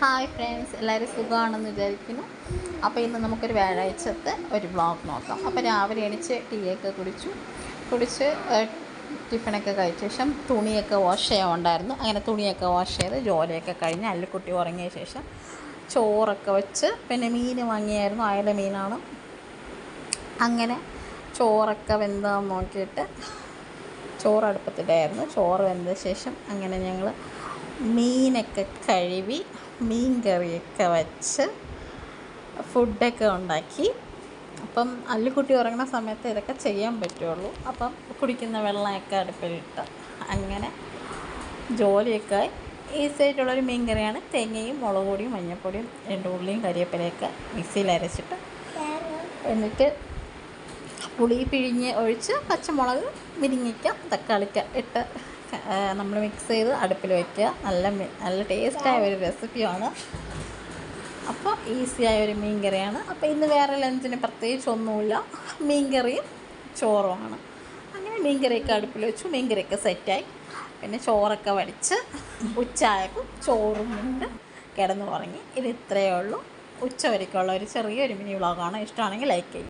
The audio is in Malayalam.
ഹായ് ഫ്രണ്ട്സ്, എല്ലാവരും സുഖമാണെന്ന് വിചാരിക്കുന്നു. അപ്പോൾ ഇന്ന് നമുക്കൊരു വ്യാഴാഴ്ചത്തെ ഒരു വ്ളോഗ് നോക്കാം. അപ്പോൾ രാവിലെ എണീച്ച് ടീയൊക്കെ കുടിച്ച് ടിഫിനൊക്കെ കഴിച്ച ശേഷം തുണിയൊക്കെ വാഷ് ചെയ്യാനുണ്ടായിരുന്നു. അങ്ങനെ തുണിയൊക്കെ വാഷ് ചെയ്ത് ജോലിയൊക്കെ കഴിഞ്ഞ് അല്ലിക്കുട്ടി ഉറങ്ങിയ ശേഷം ചോറൊക്കെ വെച്ച്, പിന്നെ മീൻ വാങ്ങിയായിരുന്നു, അയല മീനാണ്. അങ്ങനെ ചോറൊക്കെ വെന്താന്ന് നോക്കിയിട്ട് ചോറ് അടുപ്പത്തിട്ടായിരുന്നു. ചോറ് വെന്ത ശേഷം അങ്ങനെ ഞങ്ങൾ മീനൊക്കെ കഴുകി മീൻ കറിയൊക്കെ വച്ച് ഫുഡൊക്കെ ഉണ്ടാക്കി. അപ്പം അല്ലിക്കുട്ടി ഉറങ്ങുന്ന സമയത്ത് ഇതൊക്കെ ചെയ്യാൻ പറ്റുള്ളൂ. അപ്പം കുടിക്കുന്ന വെള്ളമൊക്കെ അടുപ്പിലിട്ട് അങ്ങനെ ജോലിയൊക്കെ ഈസി ആയിട്ടുള്ളൊരു മീൻ കറിയാണ്. തേങ്ങയും മുളക് പൊടിയും മഞ്ഞൾപ്പൊടിയും 2 ഉള്ളിയും കരിവേപ്പിലയൊക്കെ മിക്സിയിൽ അരച്ചിട്ട്, എന്നിട്ട് പുളി പിഴിഞ്ഞ് ഒഴിച്ച് പച്ചമുളക് മുരിങ്ങയ്ക്ക തക്കാളിക്ക ഇട്ട് നമ്മൾ മിക്സ് ചെയ്ത് അടുപ്പിൽ വയ്ക്കുക. നല്ല ടേസ്റ്റായ ഒരു റെസിപ്പിയാണ്. അപ്പോൾ ഈസിയായ ഒരു മീൻ കറിയാണ്. അപ്പോൾ ഇന്ന് വേറെ ലഞ്ചിന് പ്രത്യേകിച്ചൊന്നുമില്ല, മീൻ കറിയും ചോറുമാണ്. അങ്ങനെ മീൻ കറിയൊക്കെ അടുപ്പിൽ വെച്ചു, മീൻ കറിയൊക്കെ സെറ്റായി. പിന്നെ ചോറൊക്കെ വടിച്ച് ഉച്ചയായപ്പോൾ ചോറും കൊണ്ട് കിടന്നു ഉറങ്ങി. ഇത് ഇത്രയേ ഉള്ളൂ. ഉച്ച വരയ്ക്കുള്ള ഒരു ചെറിയൊരു മിനി വ്ളോഗാണ്. ഇഷ്ടമാണെങ്കിൽ ലൈക്ക് ചെയ്യും.